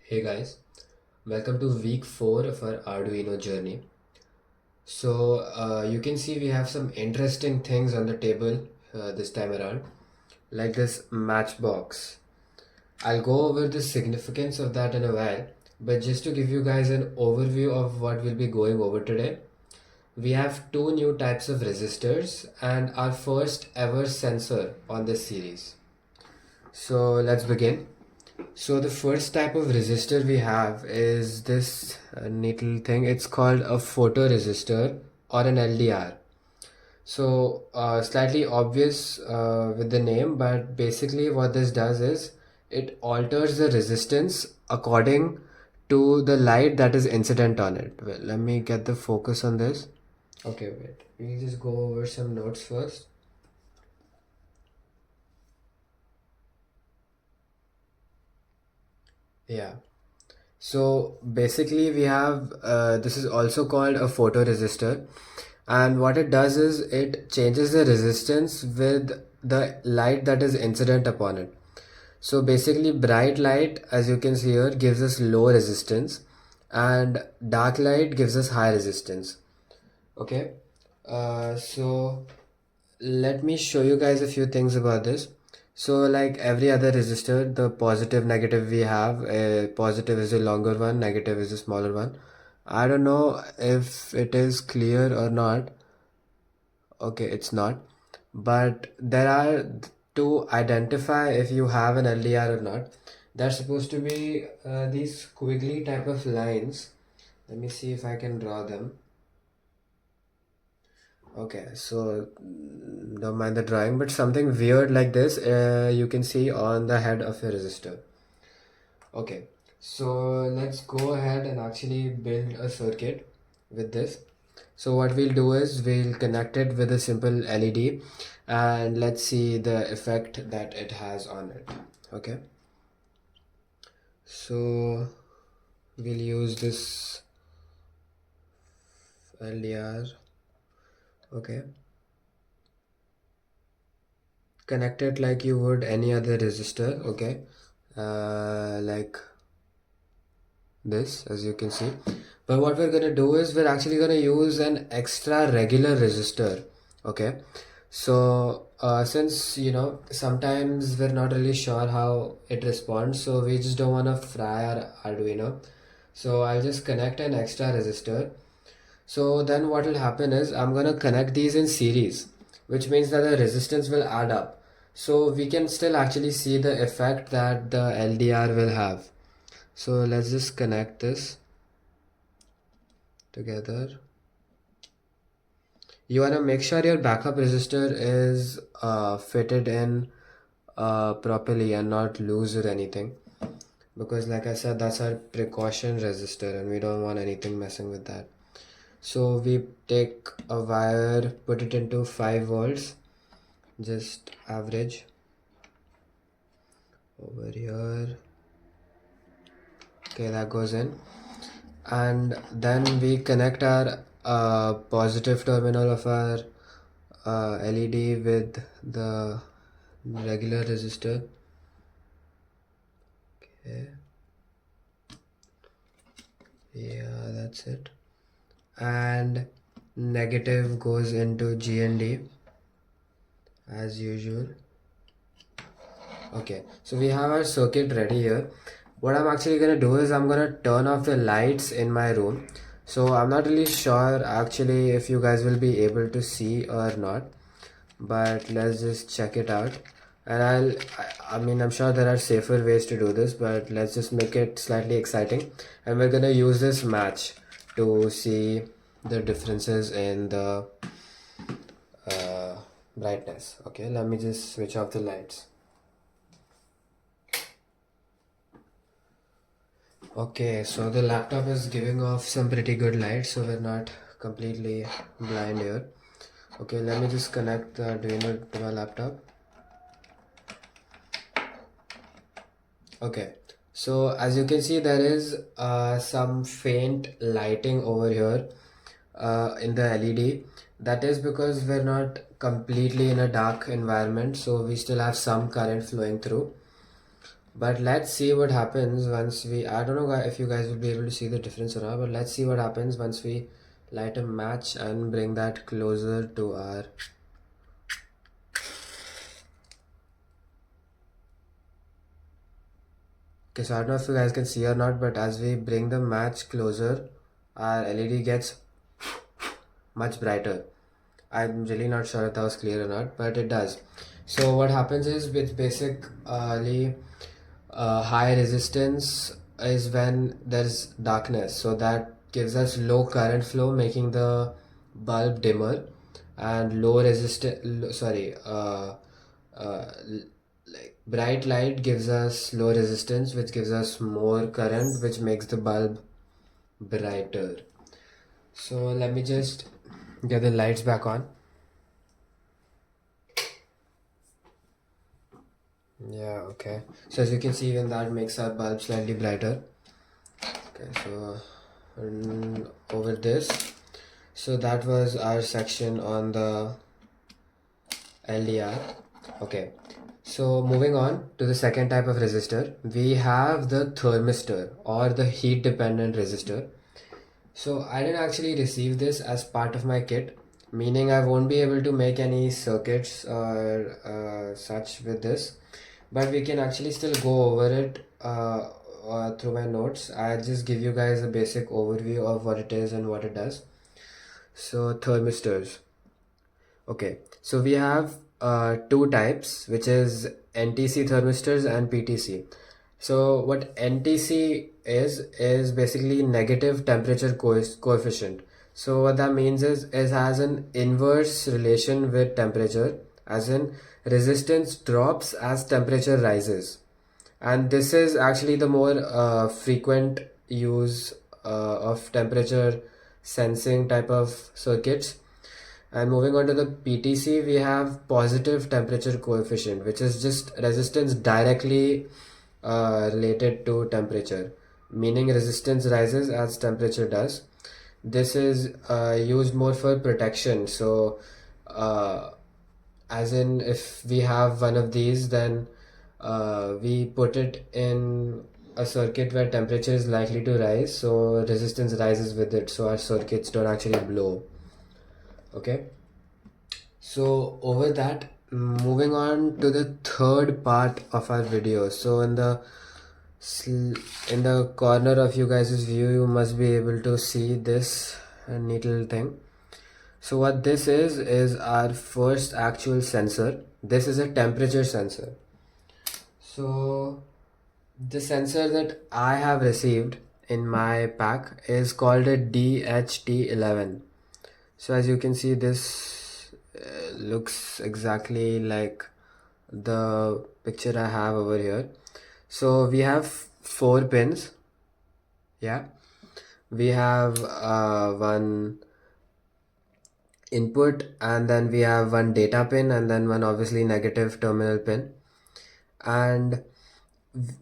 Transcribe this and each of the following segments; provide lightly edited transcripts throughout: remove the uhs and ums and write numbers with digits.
Hey guys, welcome to week 4 of our Arduino journey. You can see we have some interesting things on the table this time around, like this matchbox. I'll go over the significance of that in a while, but just to give you guys an overview of what we'll be going over today, we have two new types of resistors and our first ever sensor on this series. So let's begin. So the first type of resistor we have is this neat little thing. It's called a photoresistor or an LDR. Slightly obvious with the name, but basically what this does is it alters the resistance according to the light that is incident on it. Well, let me get the focus on this. Okay, wait. We'll just go over some notes first. Yeah. So basically, we have this is also called a photoresistor, and what it does is it changes the resistance with the light that is incident upon it. So basically, bright light, as you can see here, gives us low resistance, and dark light gives us high resistance. Okay, so let me show you guys a few things about this. So like every other resistor, the positive negative we have, positive is a longer one, negative is a smaller one. I don't know if it is clear or not. Okay, it's not, but there are to identify if you have an LDR or not. That's supposed to be these squiggly type of lines. Let me see if I can draw them. Okay, so don't mind the drawing, but something weird like this you can see on the head of a resistor. Okay, so let's go ahead and actually build a circuit with this. So what we'll do is we'll connect it with a simple LED and let's see the effect that it has on it. Okay, so we'll use this LDR. Okay, connect it like you would any other resistor. Okay, like this, as you can see. But what we're gonna do is we're actually gonna use an extra regular resistor. Okay, so since sometimes we're not really sure how it responds, so we just don't want to fry our Arduino. So I'll just connect an extra resistor. So then what will happen is I'm gonna connect these in series, which means that the resistance will add up. So we can still actually see the effect that the LDR will have. So let's just connect this together. You want to make sure your backup resistor is fitted in properly and not loose or anything, because like I said, that's our precaution resistor and we don't want anything messing with that. So we take a wire, put it into 5 volts, just average over here. Okay, that goes in, and then we connect our positive terminal of our LED with the regular resistor. Okay, yeah, that's it. And negative goes into GND as usual. Okay, so we have our circuit ready here. What I'm actually gonna do is I'm gonna turn off the lights in my room. So I'm not really sure actually if you guys will be able to see or not, but let's just check it out. And I mean, I'm sure there are safer ways to do this, but let's just make it slightly exciting. And we're gonna use this match to see the differences in the uh, brightness. Okay, let me just switch off the lights. Okay, so the laptop is giving off some pretty good light, so we're not completely blind here. Okay, let me just connect the Arduino to my laptop. Okay, so as you can see, there is some faint lighting over here in the LED. That is because we're not completely in a dark environment, so we still have some current flowing through. But let's see what happens once we, I don't know if you guys will be able to see the difference or not, but let's see what happens once we light a match and bring that closer to our. Okay, so I don't know if you guys can see or not, but as we bring the match closer, our LED gets much brighter. I'm really not sure if that was clear or not, but it does. So what happens is with basically high resistance is when there's darkness. So that gives us low current flow, making the bulb dimmer, and low resistance. Sorry, like bright light gives us low resistance, which gives us more current, which makes the bulb brighter. So let me just get the lights back on. Yeah, okay. So as you can see, even that makes our bulb slightly brighter. Okay, so over this. So that was our section on the LDR. Okay. So moving on to the second type of resistor, we have the thermistor or the heat dependent resistor. So I didn't actually receive this as part of my kit, meaning I won't be able to make any circuits or such with this, but we can actually still go over it through my notes. I'll just give you guys a basic overview of what it is and what it does. So thermistors. Okay, so we have two types, which is NTC thermistors and PTC. So what NTC is basically negative temperature coefficient. So what that means is it has an inverse relation with temperature, as in resistance drops as temperature rises. And this is actually the more frequent use of temperature sensing type of circuits. And moving on to the PTC, we have positive temperature coefficient, which is just resistance directly related to temperature, meaning resistance rises as temperature does. This is used more for protection. So, as in, if we have one of these, then we put it in a circuit where temperature is likely to rise, so resistance rises with it, so our circuits don't actually blow. Okay. So over that, moving on to the third part of our video. So in the corner of you guys' view, you must be able to see this neat little thing. So what this is our first actual sensor. This is a temperature sensor. So the sensor that I have received in my pack is called a DHT11. So as you can see, this looks exactly like the picture I have over here. So we have four pins. Yeah, we have one input, and then we have one data pin, and then one obviously negative terminal pin. And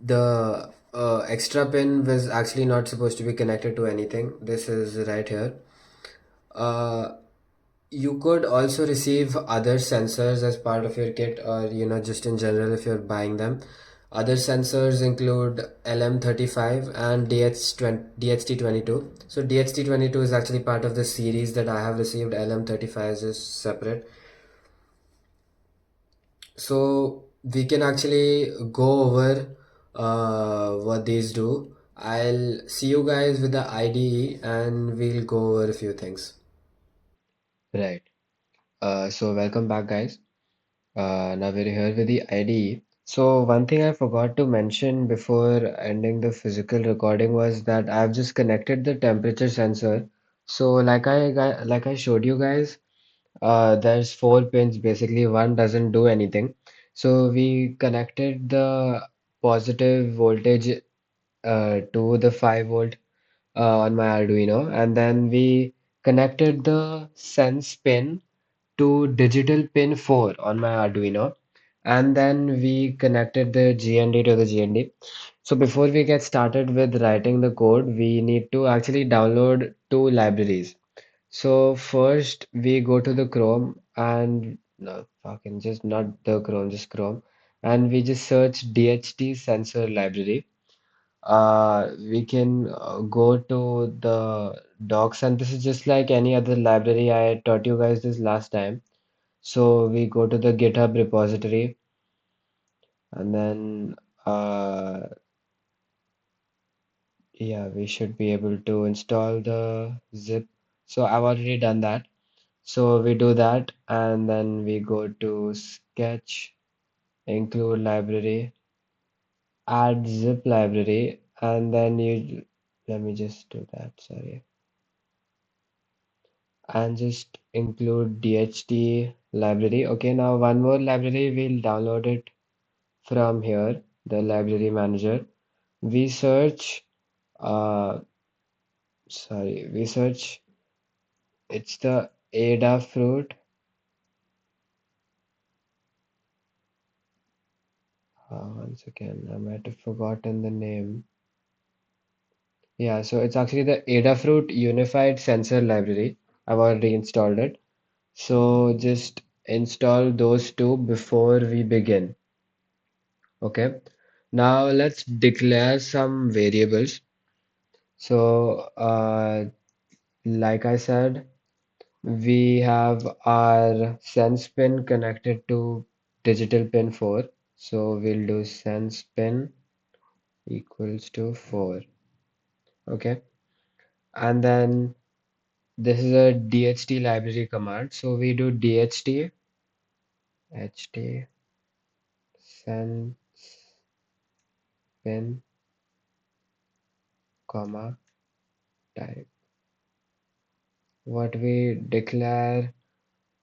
the extra pin was actually not supposed to be connected to anything. This is right here. Uh, You could also receive other sensors as part of your kit, or just in general if you're buying them. Other sensors include LM35 and DHT22. So DHT22 is actually part of the series that I have received. LM35 is just separate. So we can actually go over what these do. I'll see you guys with the IDE and we'll go over a few things. Right. So welcome back, guys. Now we're here with the IDE. So one thing I forgot to mention before ending the physical recording was that I've just connected the temperature sensor. So like I showed you guys, there's four pins. Basically, one doesn't do anything. So we connected the positive voltage to the 5 volt on my Arduino, and then we connected the sense pin to digital pin 4 on my Arduino, and then we connected the GND to the GND. So before we get started with writing the code, we need to actually download two libraries. So first we go to the Chrome and no, fucking just not the Chrome, just Chrome. and we just search DHT sensor library. We can go to the docs, and this is just like any other library. I taught you guys this last time. So we go to the GitHub repository, and then yeah, we should be able to install the zip. So I've already done that. So we do that, and then we go to Sketch, include library, add zip library, and then you let me just do that, sorry, and just include DHT library. Okay, now one more library, we'll download it from here, the library manager. We search, we search, it's the Adafruit. Once again, I might have forgotten the name. Yeah, so it's actually the Adafruit Unified Sensor Library. I've already installed it. So just install those two before we begin. Okay. Now let's declare some variables. So, like I said, we have our sense pin connected to digital pin 4. So we'll do sense pin equals to 4. Okay. And then this is a DHT library command. So we do DHT, HT, sense pin, comma, type. What we declare.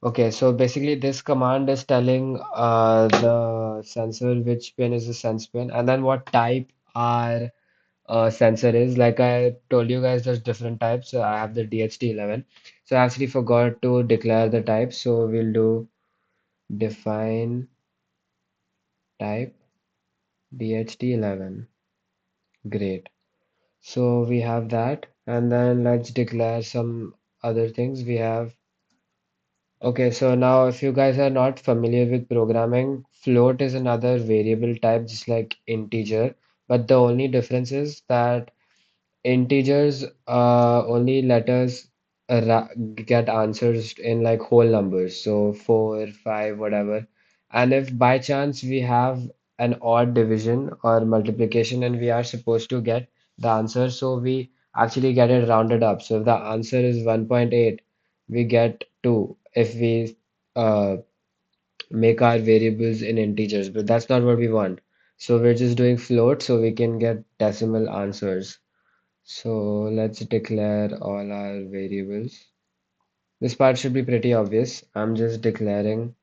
Okay, so basically this command is telling the sensor which pin is the sense pin, and then what type our sensor is. Like I told you guys, there's different types. So I have the DHT11. So I actually forgot to declare the type. So we'll do define type DHT11. Great. So we have that, and then let's declare some other things. We have. Okay, so now if you guys are not familiar with programming, float is another variable type, just like integer. But the only difference is that integers only let us get answers in like whole numbers, so 4, 5, whatever. And if by chance we have an odd division or multiplication and we are supposed to get the answer, so we actually get it rounded up. So if the answer is 1.8, we get 2 if we uh, make our variables in integers, but that's not what we want. So we're just doing float so we can get decimal answers. So let's declare all our variables. This part should be pretty obvious. I'm just declaring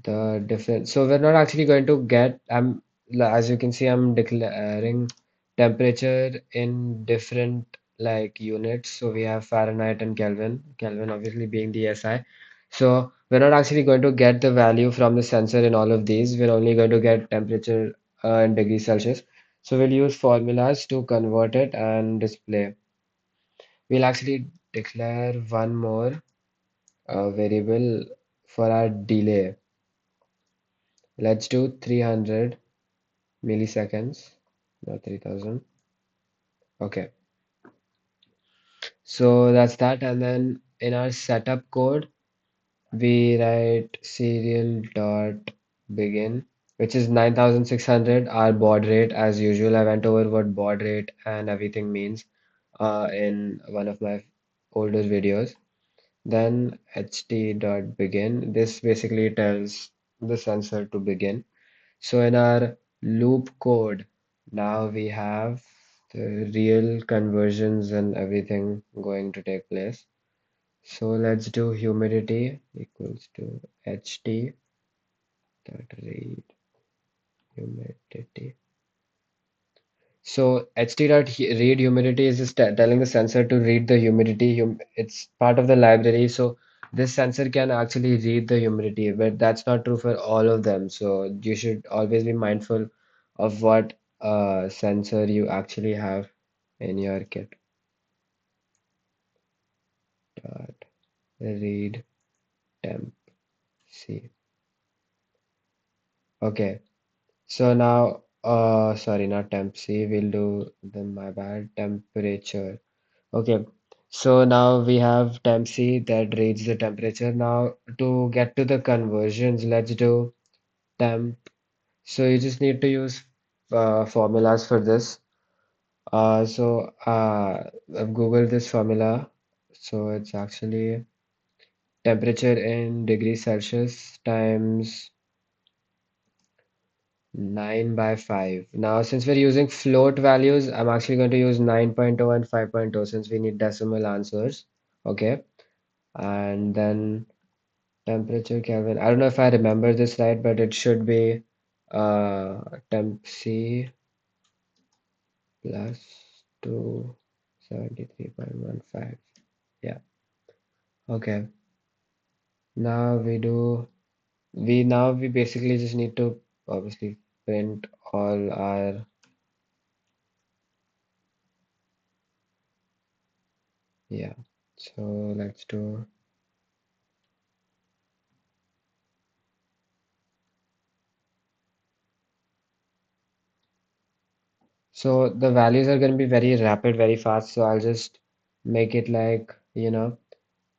the different. So we're not actually going to get, as you can see, I'm declaring temperature in different like units. So we have Fahrenheit and Kelvin, Kelvin obviously being the SI. So we're not actually going to get the value from the sensor in all of these. We're only going to get temperature in degrees Celsius. So we'll use formulas to convert it and display. We'll actually declare one more variable for our delay. Let's do 300 milliseconds, not 3000. Okay, so that's that. And then in our setup code, we write serial dot begin, which is 9600, our baud rate as usual. I went over what baud rate and everything means in one of my older videos. Then ht.begin. This basically tells the sensor to begin. So in our loop code, now we have the real conversions and everything going to take place. So let's do humidity equals to ht dot read humidity. So read humidity is just telling the sensor to read the humidity. It's part of the library. So this sensor can actually read the humidity, but that's not true for all of them. So you should always be mindful of what sensor you actually have in your kit. Dot read temp C. Okay. So now, sorry, not temp C. We'll do the my bad temperature. Okay. So now we have temp C that reads the temperature. Now to get to the conversions, let's do temp. So you just need to use formulas for this. I've Googled this formula. So it's actually temperature in degrees Celsius times 9 by 5. Now, since we're using float values, I'm actually going to use 9.0 and 5.0 since we need decimal answers. Okay. And then temperature Kelvin. I don't know if I remember this right, but it should be uh, temp C plus 273.15. Yeah. Okay. Now we basically just need to obviously print all our, yeah. So let's do, so the values are going to be very rapid, very fast. So I'll just make it like,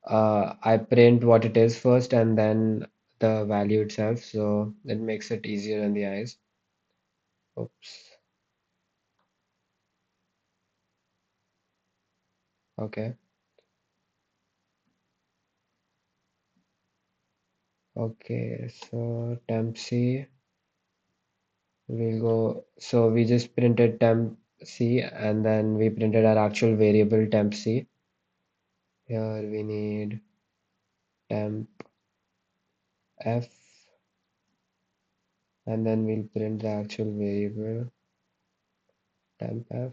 I print what it is first and then the value itself. So it makes it easier on the eyes. Oops. Okay. Okay. So temp C. We'll go, so we just printed temp C and then we printed our actual variable temp C. Here we need temp F and then we'll print the actual variable temp F,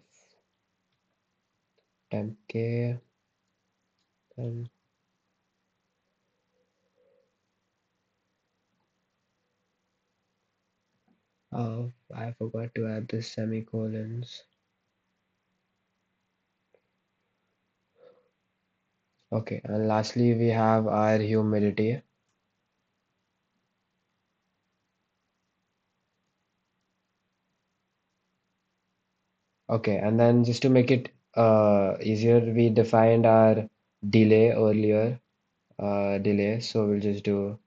temp K, and oh, I forgot to add the semicolons. Okay, and lastly we have our humidity. Okay, and then just to make it easier, we defined our delay earlier, delay. So we'll just do,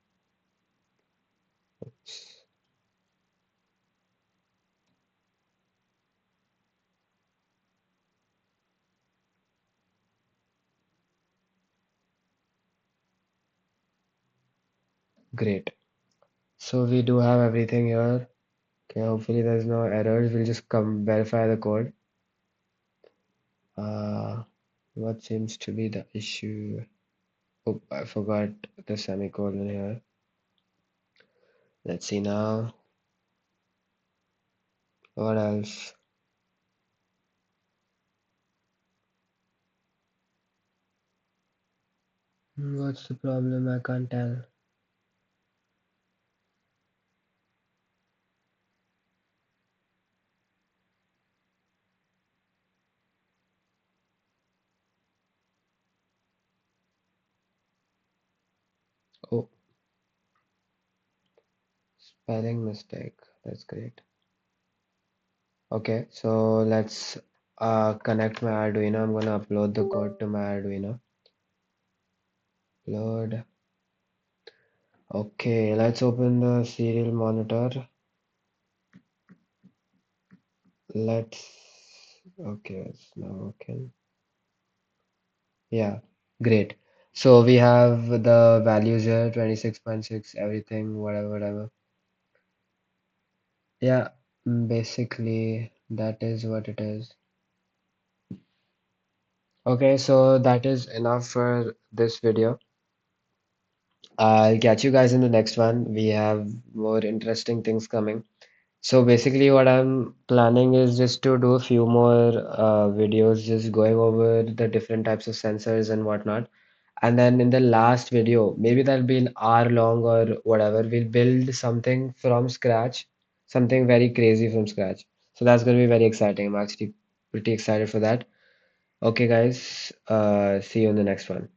great. So we do have everything here. Okay, hopefully there's no errors. We'll just come verify the code. Uh, what seems to be the issue? Oh, I forgot the semicolon here. Let's see now. What else? What's the problem? I can't tell. Oh, spelling mistake. That's great. Okay, so let's connect my Arduino. I'm gonna upload the code to my Arduino. Load. Okay, let's open the serial monitor. Let's, okay, it's now okay. Yeah, great. So we have the values here, 26.6, everything, whatever, whatever. Yeah, basically that is what it is. Okay, so that is enough for this video. I'll catch you guys in the next one. We have more interesting things coming. So basically what I'm planning is just to do a few more videos just going over the different types of sensors and whatnot. And then in the last video, maybe that'll be an hour long or whatever, we'll build something from scratch, something very crazy from scratch. So that's going to be very exciting. I'm actually pretty excited for that. Okay, guys, see you in the next one.